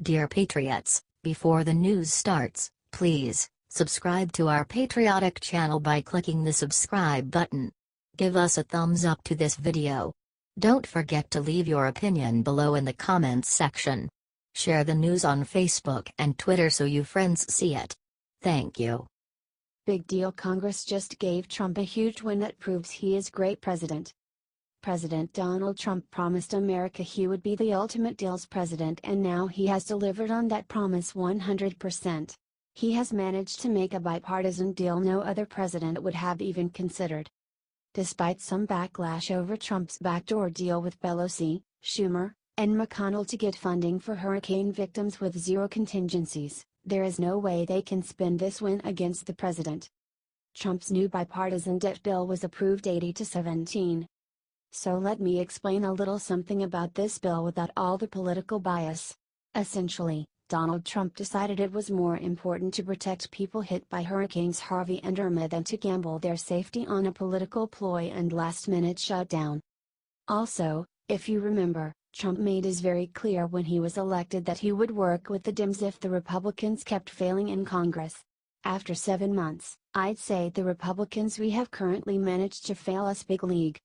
Dear Patriots, before the news starts, please subscribe to our patriotic channel by clicking the subscribe button. Give us a thumbs up to this video. Don't forget to leave your opinion below in the comments section. Share the news on Facebook and Twitter so you friends see it. Thank you. Big deal. Congress just gave Trump a huge win that proves he is great president. President Donald Trump promised America he would be the ultimate deals president, and now he has delivered on that promise 100%. He has managed to make a bipartisan deal no other president would have even considered. Despite some backlash over Trump's backdoor deal with Pelosi, Schumer, and McConnell to get funding for hurricane victims with zero contingencies, there is no way they can spin this win against the president. Trump's new bipartisan debt bill was approved 80-17. So let me explain a little something about this bill without all the political bias. Essentially, Donald Trump decided it was more important to protect people hit by Hurricanes Harvey and Irma than to gamble their safety on a political ploy and last-minute shutdown. Also, if you remember, Trump made it very clear when he was elected that he would work with the Dems if the Republicans kept failing in Congress. After 7 months, I'd say the Republicans we have currently managed to fail us big league.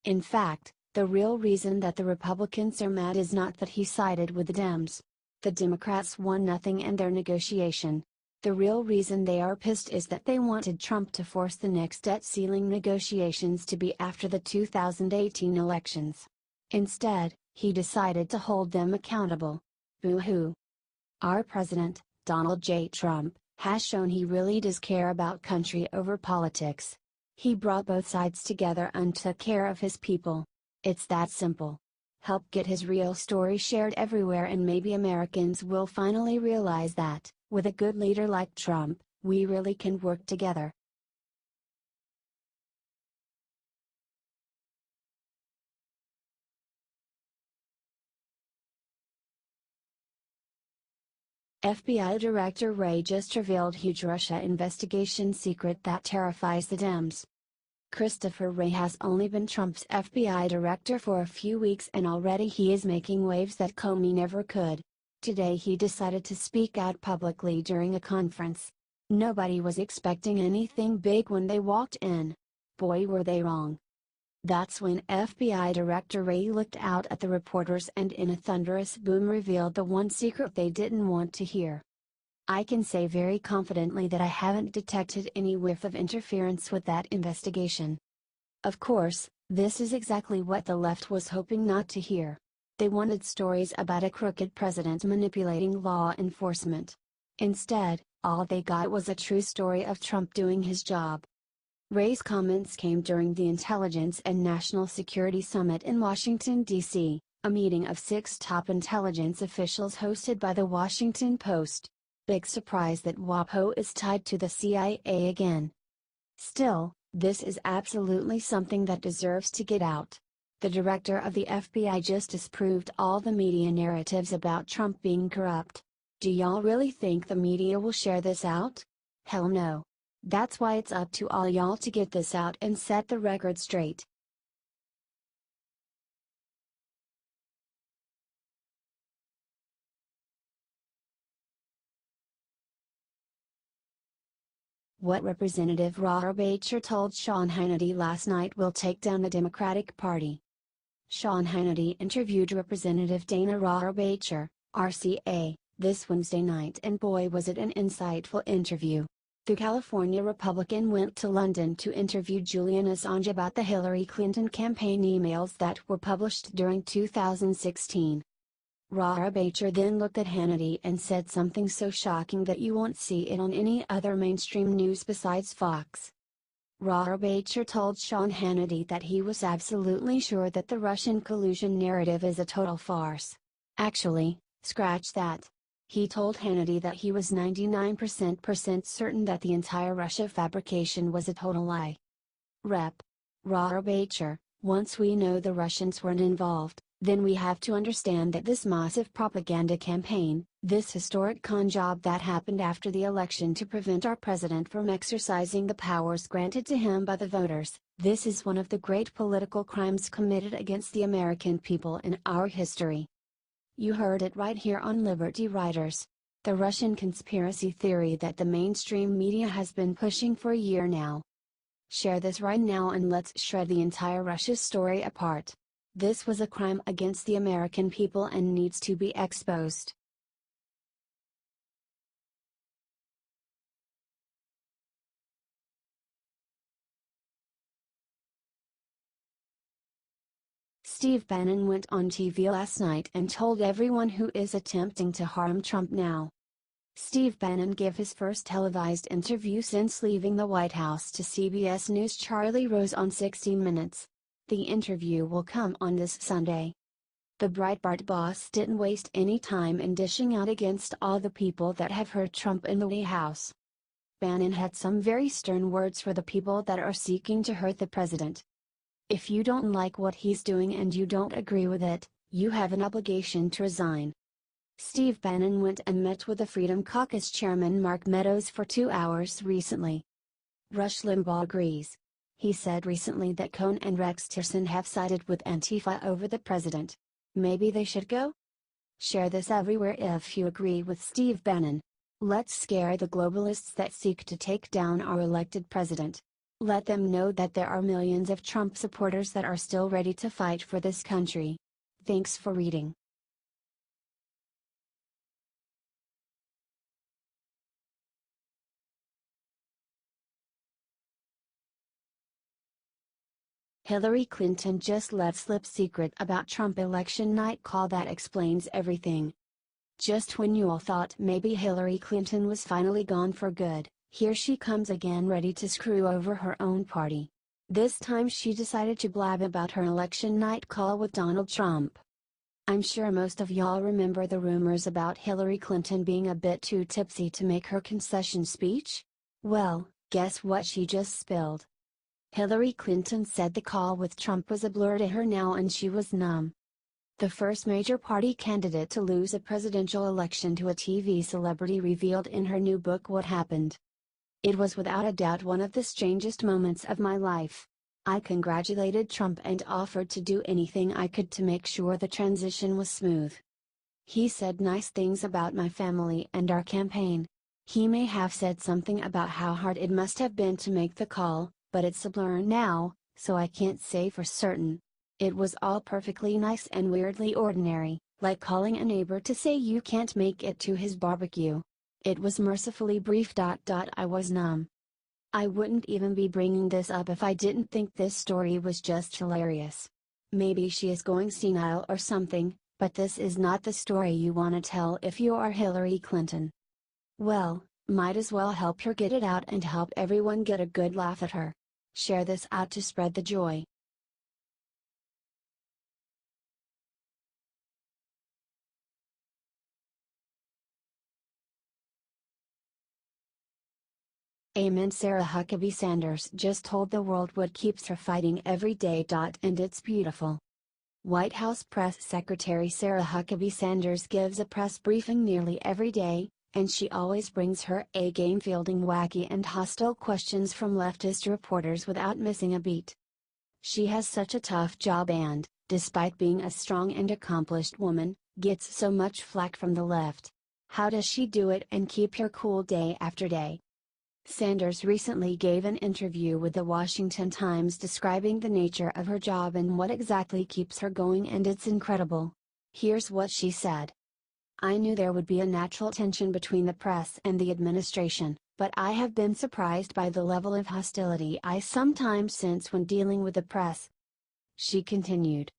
In fact, the real reason that the Republicans are mad is not that he sided with the Dems. The Democrats won nothing in their negotiation. The real reason they are pissed is that they wanted Trump to force the next debt ceiling negotiations to be after the 2018 elections. Instead, he decided to hold them accountable. Boo-hoo. Our president, Donald J. Trump, has shown he really does care about country over politics. He brought both sides together and took care of his people. It's that simple. Help get his real story shared everywhere, and maybe Americans will finally realize that, with a good leader like Trump, we really can work together. FBI Director Wray just revealed huge Russia investigation secret that terrifies the Dems. Christopher Wray has only been Trump's FBI director for a few weeks, and already he is making waves that Comey never could. Today he decided to speak out publicly during a conference. Nobody was expecting anything big when they walked in. Boy, were they wrong. That's when FBI Director Wray looked out at the reporters and in a thunderous boom revealed the one secret they didn't want to hear. I can say very confidently that I haven't detected any whiff of interference with that investigation. Of course, this is exactly what the left was hoping not to hear. They wanted stories about a crooked president manipulating law enforcement. Instead, all they got was a true story of Trump doing his job. Wray's comments came during the Intelligence and National Security Summit in Washington, D.C., a meeting of 6 top intelligence officials hosted by the Washington Post. Big surprise that WAPO is tied to the CIA again. Still, this is absolutely something that deserves to get out. The director of the FBI just disproved all the media narratives about Trump being corrupt. Do y'all really think the media will share this out? Hell no. That's why it's up to all y'all to get this out and set the record straight. What Representative Rohrabacher told Sean Hannity last night will take down the Democratic Party. Sean Hannity interviewed Representative Dana Rohrabacher, RCA, this Wednesday night, and boy was it an insightful interview. The California Republican went to London to interview Julian Assange about the Hillary Clinton campaign emails that were published during 2016. Rohrabacher then looked at Hannity and said something so shocking that you won't see it on any other mainstream news besides Fox. Rohrabacher told Sean Hannity that he was absolutely sure that the Russian collusion narrative is a total farce. Actually, scratch that. He told Hannity that he was 99% certain that the entire Russia fabrication was a total lie. Rep. Rohrabacher, once we know the Russians weren't involved, then we have to understand that this massive propaganda campaign, this historic con job that happened after the election to prevent our president from exercising the powers granted to him by the voters, this is one of the great political crimes committed against the American people in our history. You heard it right here on Liberty Writers. The Russian conspiracy theory that the mainstream media has been pushing for a year now. Share this right now and let's shred the entire Russia story apart. This was a crime against the American people and needs to be exposed. Steve Bannon went on TV last night and told everyone who is attempting to harm Trump now. Steve Bannon gave his first televised interview since leaving the White House to CBS News' Charlie Rose on 60 Minutes. The interview will come on this Sunday. The Breitbart boss didn't waste any time in dishing out against all the people that have hurt Trump in the White House. Bannon had some very stern words for the people that are seeking to hurt the president. If you don't like what he's doing and you don't agree with it, you have an obligation to resign. Steve Bannon went and met with the Freedom Caucus chairman Mark Meadows for 2 hours recently. Rush Limbaugh agrees. He said recently that Cohn and Rex Tillerson have sided with Antifa over the president. Maybe they should go? Share this everywhere if you agree with Steve Bannon. Let's scare the globalists that seek to take down our elected president. Let them know that there are millions of Trump supporters that are still ready to fight for this country. Thanks for reading. Hillary Clinton just let slip secret about Trump election night call that explains everything. Just when you all thought maybe Hillary Clinton was finally gone for good, here she comes again ready to screw over her own party. This time she decided to blab about her election night call with Donald Trump. I'm sure most of y'all remember the rumors about Hillary Clinton being a bit too tipsy to make her concession speech? Well, guess what she just spilled? Hillary Clinton said the call with Trump was a blur to her now and she was numb. The first major party candidate to lose a presidential election to a TV celebrity revealed in her new book what happened. It was without a doubt one of the strangest moments of my life. I congratulated Trump and offered to do anything I could to make sure the transition was smooth. He said nice things about my family and our campaign. He may have said something about how hard it must have been to make the call, but it's a blur now, so I can't say for certain. It was all perfectly nice and weirdly ordinary, like calling a neighbor to say you can't make it to his barbecue. It was mercifully brief. I was numb. I wouldn't even be bringing this up if I didn't think this story was just hilarious. Maybe she is going senile or something, but this is not the story you want to tell if you are Hillary Clinton. Well, might as well help her get it out and help everyone get a good laugh at her. Share this out to spread the joy. Amen. Sarah Huckabee Sanders just told the world what keeps her fighting every day. And it's beautiful. White House Press Secretary Sarah Huckabee Sanders gives a press briefing nearly every day, and she always brings her A game fielding wacky and hostile questions from leftist reporters without missing a beat. She has such a tough job and, despite being a strong and accomplished woman, gets so much flack from the left. How does she do it and keep her cool day after day? Sanders recently gave an interview with the Washington Times describing the nature of her job and what exactly keeps her going, and it's incredible. Here's what she said. I knew there would be a natural tension between the press and the administration, but I have been surprised by the level of hostility I sometimes sense when dealing with the press. She continued.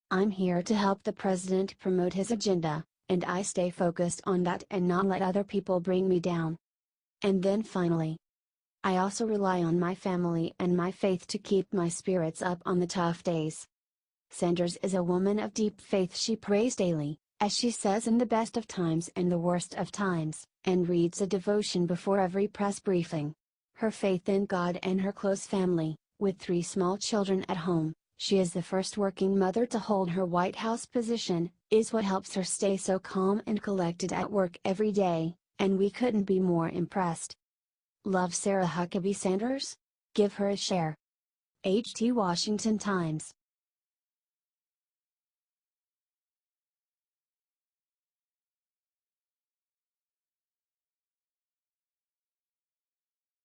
I'm here to help the president promote his agenda, and I stay focused on that and not let other people bring me down. And then finally, I also rely on my family and my faith to keep my spirits up on the tough days. Sanders is a woman of deep faith. She prays daily, as she says, in the best of times and the worst of times, and reads a devotion before every press briefing. Her faith in God and her close family, with 3 small children at home, she is the first working mother to hold her White House position, is what helps her stay so calm and collected at work every day, and we couldn't be more impressed. Love Sarah Huckabee Sanders? Give her a share. HT Washington Times.